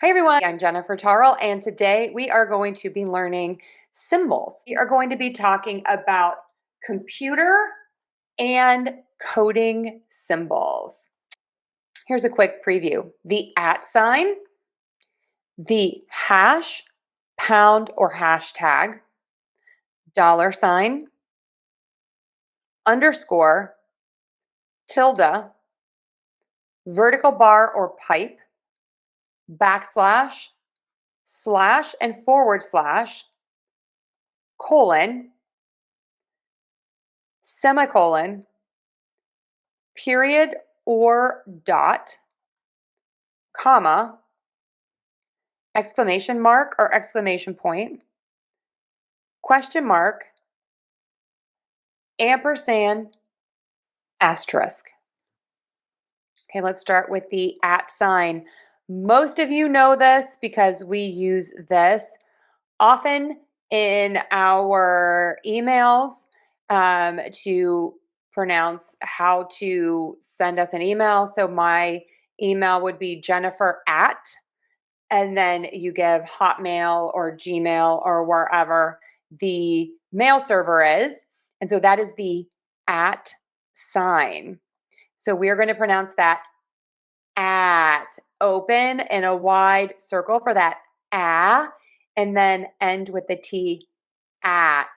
Hi everyone, I'm Jennifer Tarle, and today we are going to be learning symbols. We are going to be talking about computer and coding symbols. Here's a quick preview. The @ sign, the hash, pound or hashtag, $sign, underscore, tilde, vertical bar or pipe, backslash, slash and forward slash, colon, semicolon, period or dot, comma, exclamation mark or exclamation point, question mark, ampersand, asterisk. Okay, let's start with the @ sign. Most of you know this because we use this often in our emails to pronounce how to send us an email. So my email would be Jennifer @ and then you give Hotmail or Gmail or wherever the mail server is. And so that is the @ sign. So we are going to pronounce that at, open in a wide circle for that and then end with the T, at.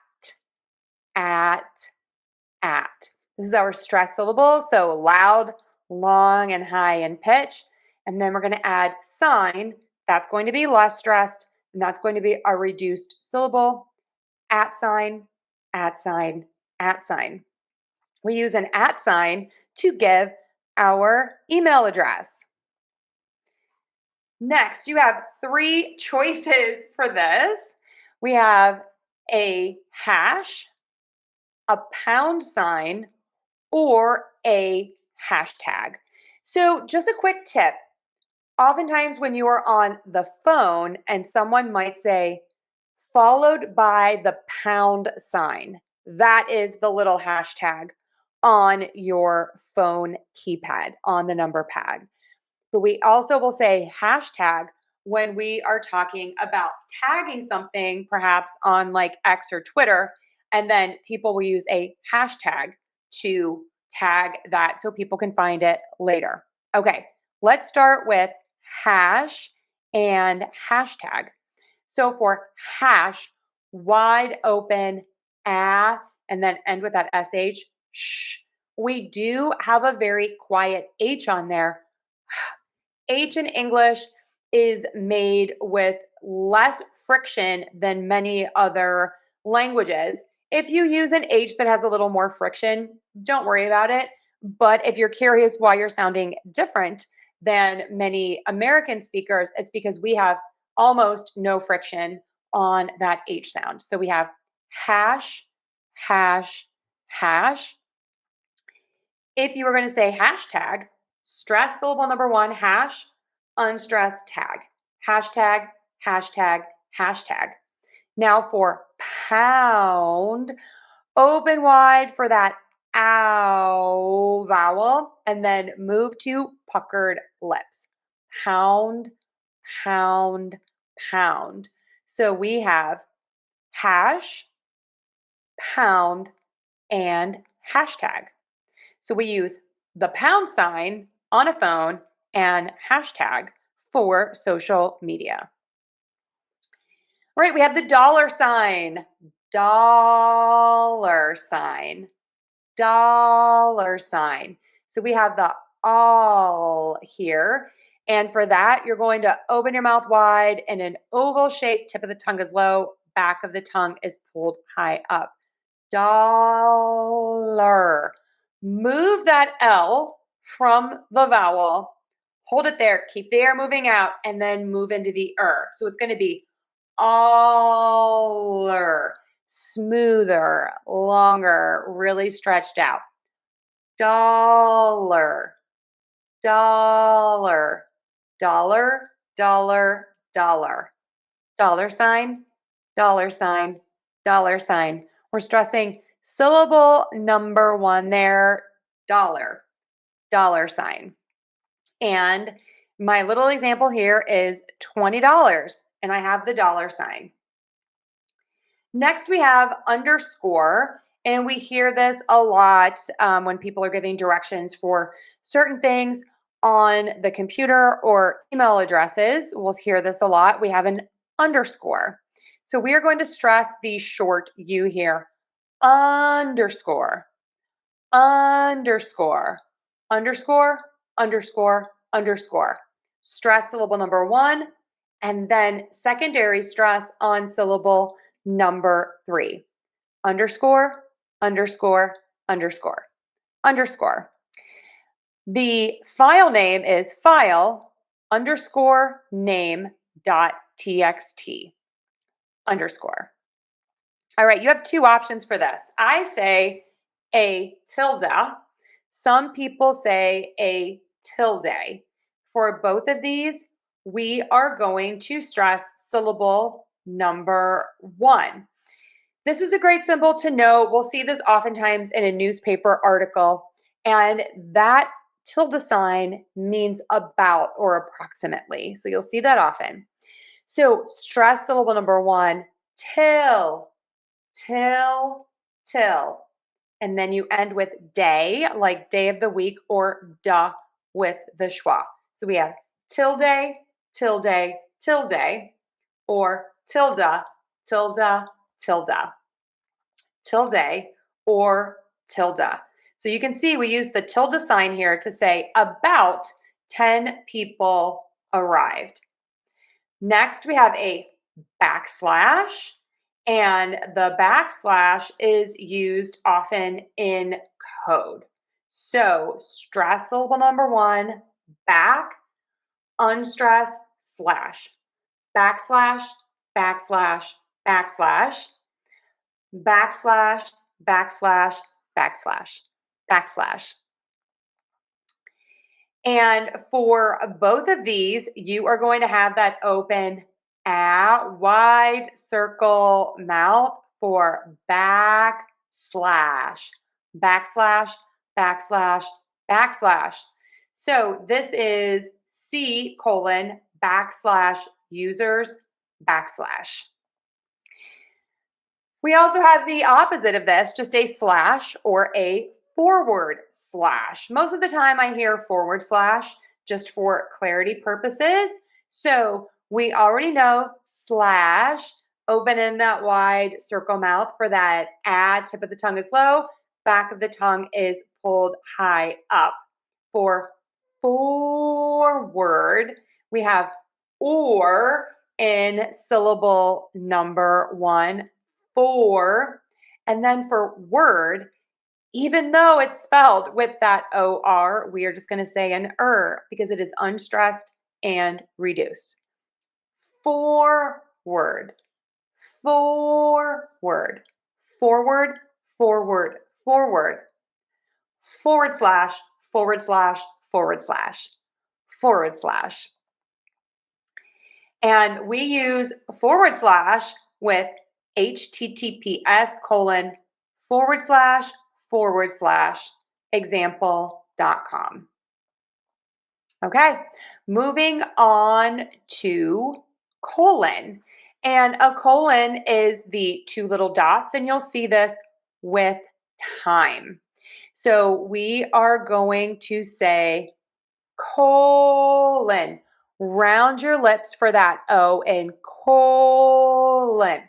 This is our stress syllable, so loud, long, and high in pitch. And then we're going to add sign. That's going to be less stressed, and that's going to be a reduced syllable. @ sign, @ sign, @ sign. We use an @ sign to give our email address. Next, you have 3 choices for this. We have a hash, a pound sign, or a hashtag. So just a quick tip. Oftentimes when you are on the phone and someone might say, followed by the pound sign, that is the little hashtag on your phone keypad, on the number pad. But we also will say hashtag when we are talking about tagging something, perhaps on like X or Twitter, and then people will use a hashtag to tag that so people can find it later. Okay, let's start with hash and hashtag. So for hash, wide open, and then end with that sh. We do have a very quiet H on there. H in English is made with less friction than many other languages. If you use an H that has a little more friction, don't worry about it. But if you're curious why you're sounding different than many American speakers, it's because we have almost no friction on that H sound. So we have hash, hash, hash. If you were going to say hashtag, stress syllable number 1, hash, unstressed tag. Hashtag, hashtag, hashtag. Now for pound, open wide for that ow vowel, and then move to puckered lips. Pound, pound, pound. So we have hash, pound, and hashtag. So we use the pound sign on a phone and hashtag for social media. All right, we have the $sign. $sign. $sign. So we have the all here. And for that, you're going to open your mouth wide in an oval shape. Tip of the tongue is low. Back of the tongue is pulled high up. Dollar. Move that L from the vowel. Hold it there. Keep the air moving out and then move into the So it's going to be aller. Smoother, longer, really stretched out. Dollar, dollar, dollar, dollar, dollar. $sign, $sign, $sign. We're stressing syllable number 1 there, $, $sign. And my little example here is $20, and I have the dollar sign. Next, we have underscore, and we hear this a lot when people are giving directions for certain things on the computer or email addresses. We'll hear this a lot. We have an underscore. So we are going to stress the short U here. Underscore, underscore, underscore, underscore, underscore. Stress syllable number 1, and then secondary stress on syllable number 3. Underscore, underscore, underscore, underscore. The file name is file underscore name.txt underscore. All right, you have 2 options for this. I say a tilde. Some people say a tilde. For both of these, we are going to stress syllable number 1. This is a great symbol to know. We'll see this oftentimes in a newspaper article, and that tilde sign means about or approximately. So you'll see that often. So stress syllable number 1, till, till, till. And then you end with day, like day of the week, or da with the schwa. So we have tilde, tilde, tilde, or tilde, tilde, tilde, tilde, or tilde. So you can see we use the tilde sign here to say about 10 people arrived. Next, we have a backslash, and the backslash is used often in code. So stress syllable number 1, back, unstress, slash, backslash, backslash, backslash, backslash, backslash, backslash, backslash. And for both of these, you are going to have that open wide circle mouth for backslash, backslash, backslash, backslash. So this is C : backslash users backslash. We also have the opposite of this, just a slash or a forward slash. Most of the time I hear forward slash just for clarity purposes. So we already know slash, open in that wide circle mouth for that tip of the tongue is low, back of the tongue is pulled high up. For forward, we have or in syllable number 1, for, and then for word, even though it's spelled with that OR, we are just going to say an because it is unstressed and reduced. Forward, forward, forward, forward, forward, forward slash, forward slash, forward slash, forward slash. And we use forward slash with https://example.com. Okay, moving on to colon. And a colon is the 2 little dots, and you'll see this with time. So we are going to say colon. Round your lips for that O in colon.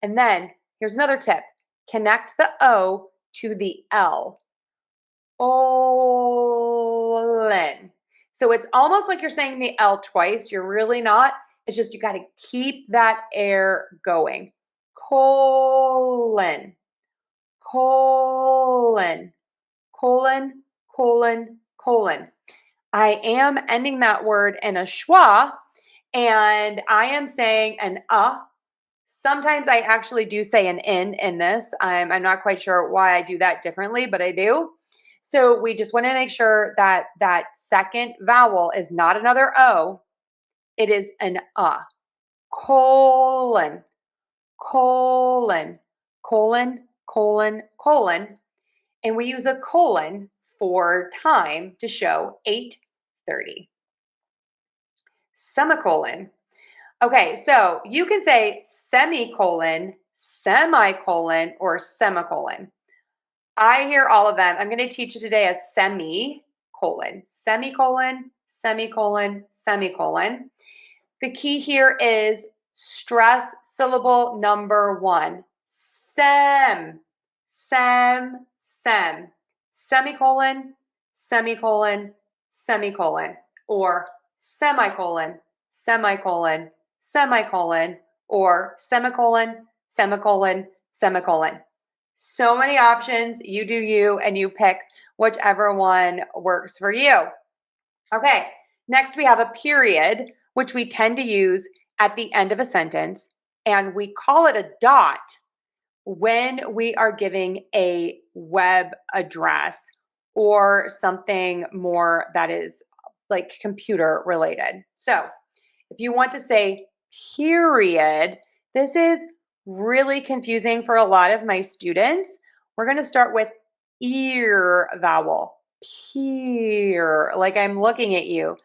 And then here's another tip. Connect the O to the L. Olin. So it's almost like you're saying the L twice. You're really not. It's just you got to keep that air going. Colon. Colon. Colon. Colon. Colon. I am ending that word in a schwa, and I am saying an Sometimes I actually do say an in this. I'm not quite sure why I do that differently, but I do. So we just want to make sure that that second vowel is not another O. It is an colon, colon, colon, colon, colon. And we use a colon for time to show 8:30. semicolon. Okay, so you can say semicolon, semicolon, or semicolon. I hear all of them. I'm going to teach you today a semicolon, semicolon, semicolon, semicolon. The key here is stress syllable number 1. Sem, sem, sem. Semicolon, semicolon, semicolon. Or semicolon, semicolon, semicolon. Or semicolon, semicolon, semicolon. So many options. You do you, and you pick whichever one works for you. Okay, next we have a period, which we tend to use at the end of a sentence, and we call it a dot when we are giving a web address or something more that is like computer related. So if you want to say period, this is really confusing for a lot of my students. We're going to start with ear vowel. Peer, like I'm looking at you.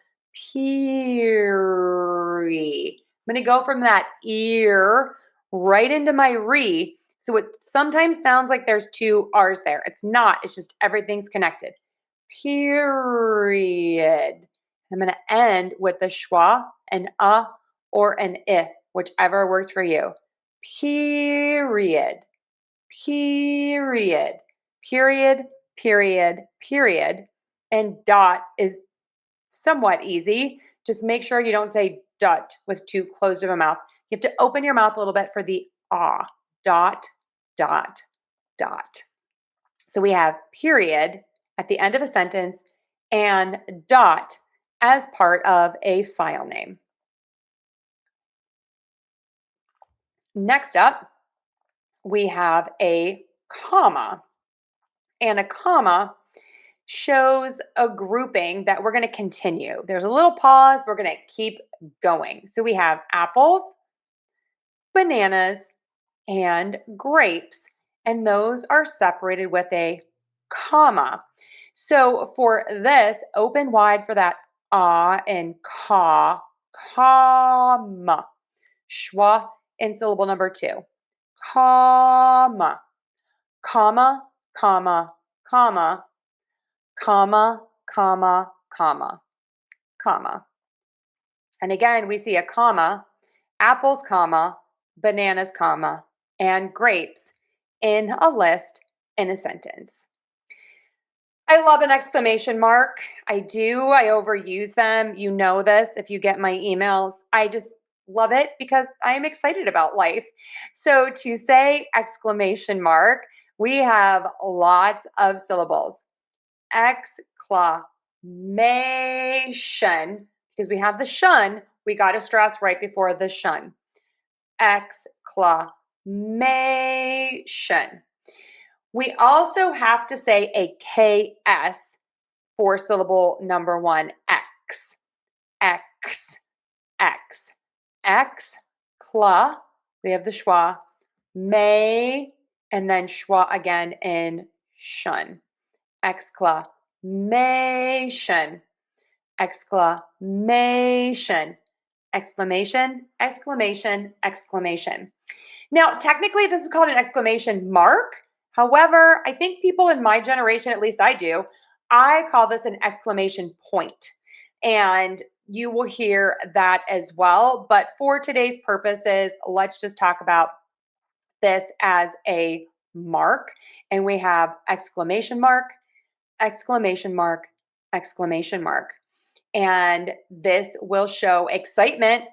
Peary. I'm going to go from that ear right into my re. So it sometimes sounds like there's 2 R's there. It's not. It's just everything's connected. Period. I'm going to end with the schwa, an or an I, whichever works for you. Period. Period. Period. Period. Period. And dot is somewhat easy. Just make sure you don't say dot with too closed of a mouth. You have to open your mouth a little bit for the ah. Dot, dot, dot. So we have period at the end of a sentence and dot as part of a file name. Next up, we have a comma. And a comma shows a grouping that we're going to continue. There's a little pause. We're going to keep going. So we have apples, bananas, and grapes. And those are separated with a comma. So for this, open wide for that and ka, comma. Schwa in syllable number 2. Comma, comma, comma, comma, comma, comma, comma, comma. And again, we see a comma, apples, comma, bananas, comma, and grapes in a list in a sentence. I love an exclamation mark. I do. I overuse them. You know this if you get my emails. I just love it because I am excited about life. So to say exclamation mark, we have lots of syllables. Exclamation, because we have the shun, we got to stress right before the shun. Exclamation. We also have to say a KS for syllable number 1, X. X, X, X, cla, we have the schwa, may, and then schwa again in shun. Exclamation, exclamation, exclamation, exclamation, exclamation. Now, technically, this is called an exclamation mark. However, I think people in my generation, at least I do, I call this an exclamation point. And you will hear that as well. But for today's purposes, let's just talk about this as a mark. And we have exclamation mark, exclamation mark, exclamation mark. And this will show excitement.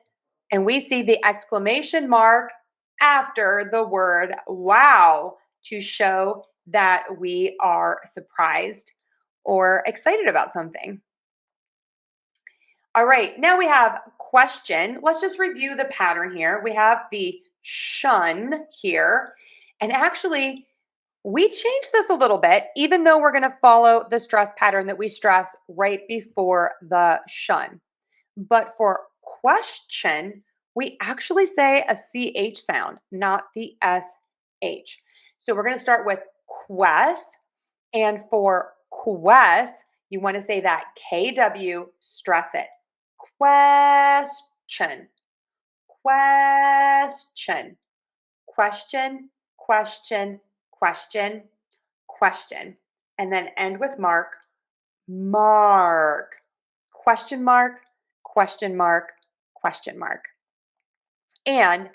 And we see the exclamation mark after the word wow to show that we are surprised or excited about something. All right, now we have question. Let's just review the pattern here. We have the shun here. And actually, we changed this a little bit, even though we're going to follow the stress pattern that we stress right before the shun. But for question, we actually say a CH sound, not the SH. So we're going to start with quest. And for quest, you want to say that KW, stress it. question, question, question, question, question, question, and then end with mark, mark, question mark, question mark, question mark. And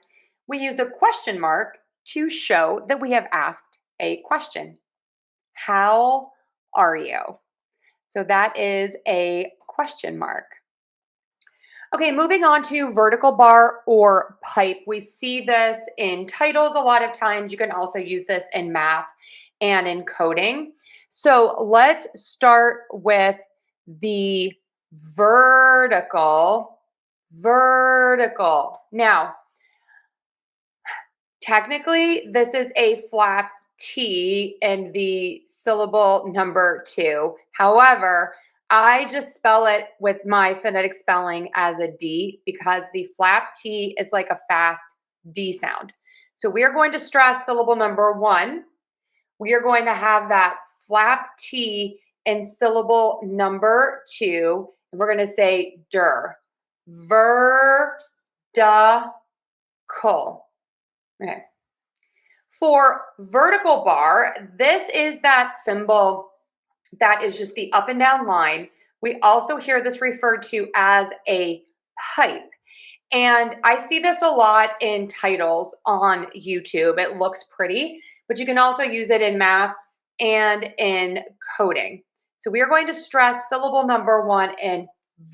we use a question mark to show that we have asked a question. How are you? So that is a question mark. Okay, moving on to vertical bar or pipe. We see this in titles a lot of times. You can also use this in math and in coding. So let's start with the vertical. Now, technically, this is a flap T in the syllable number 2. However, I just spell it with my phonetic spelling as a D because the flap T is like a fast D sound. So we are going to stress syllable number 1. We are going to have that flap T in syllable number 2. And we're going to say der. Vertical. Okay. For vertical bar, this is that symbol that is just the up and down line. We also hear this referred to as a pipe. And I see this a lot in titles on YouTube. It looks pretty, but you can also use it in math and in coding. So we are going to stress syllable number 1 in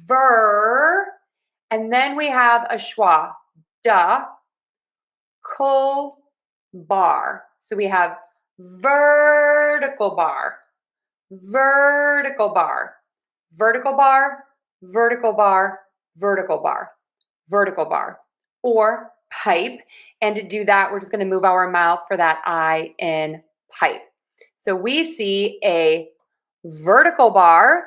ver, and then we have a schwa, ~kul bar. So we have vertical bar, vertical bar, vertical bar, vertical bar, vertical bar, vertical bar, or pipe. And to do that, we're just going to move our mouth for that I in pipe. So we see a vertical bar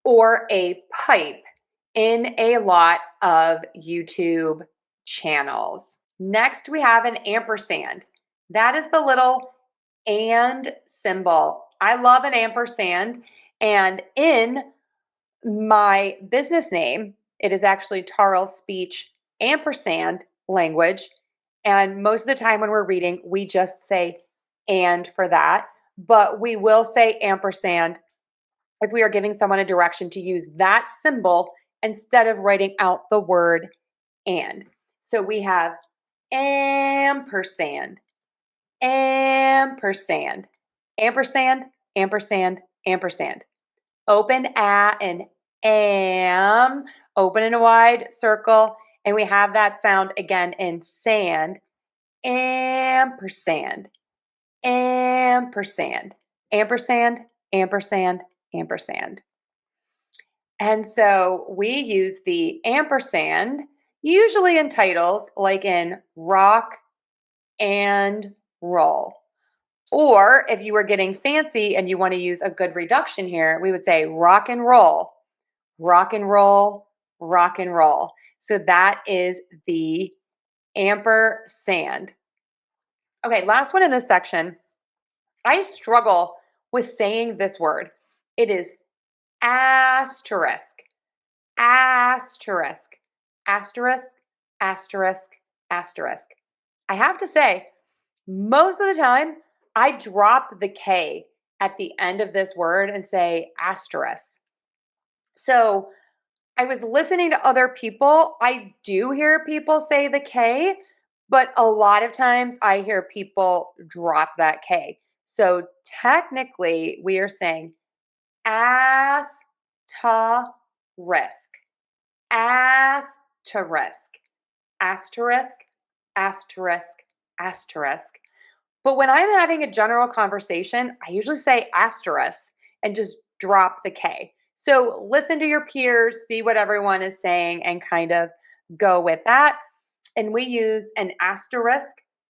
or a pipe in a lot of YouTube channels. Next, we have an ampersand. That is the little and symbol. I love an ampersand. And in my business name, it is actually Tarle Speech ampersand Language. And most of the time when we're reading, we just say and for that. But we will say ampersand if we are giving someone a direction to use that symbol instead of writing out the word and. So we have ampersand, ampersand, ampersand, ampersand, ampersand. Open a and am, open in a wide circle, and we have that sound again in sand, ampersand, ampersand, ampersand, ampersand, ampersand. And so we use the ampersand usually in titles like in rock and roll. Or if you were getting fancy and you want to use a good reduction here, we would say rock and roll, rock and roll, rock and roll. So that is the ampersand. Okay, last one in this section. I struggle with saying this word. It is asterisk, asterisk, asterisk, asterisk, asterisk. I have to say, most of the time, I drop the K at the end of this word and say asterisk. So I was listening to other people. I do hear people say the K, but a lot of times I hear people drop that K. So technically, we are saying asterisk, asterisk, asterisk, asterisk, asterisk. But when I'm having a general conversation, I usually say asterisk and just drop the K. So listen to your peers, see what everyone is saying, and kind of go with that. And we use an asterisk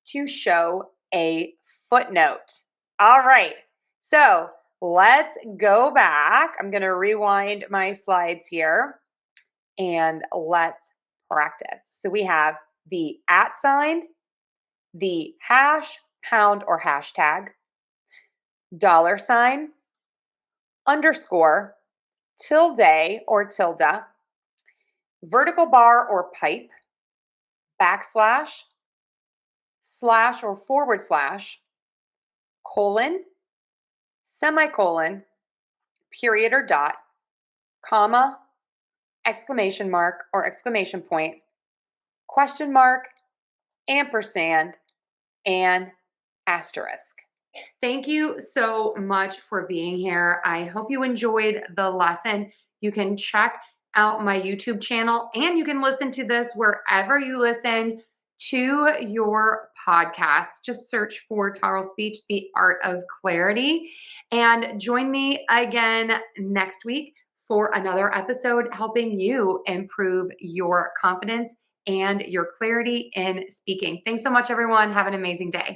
to show a footnote. All right, so let's go back. I'm going to rewind my slides here and let's practice. So we have the @ sign, the hash, pound or hashtag, $, underscore, tilde or tilde, vertical bar or pipe, backslash, slash or forward slash, colon, semicolon, period or dot, comma, exclamation mark or exclamation point, question mark, ampersand, and asterisk. Thank you so much for being here. I hope you enjoyed the lesson. You can check out my YouTube channel and you can listen to this wherever you listen to your podcast. Just search for Tarle Speech, the Art of Clarity, and join me again next week for another episode helping you improve your confidence and your clarity in speaking. Thanks so much, everyone. Have an amazing day.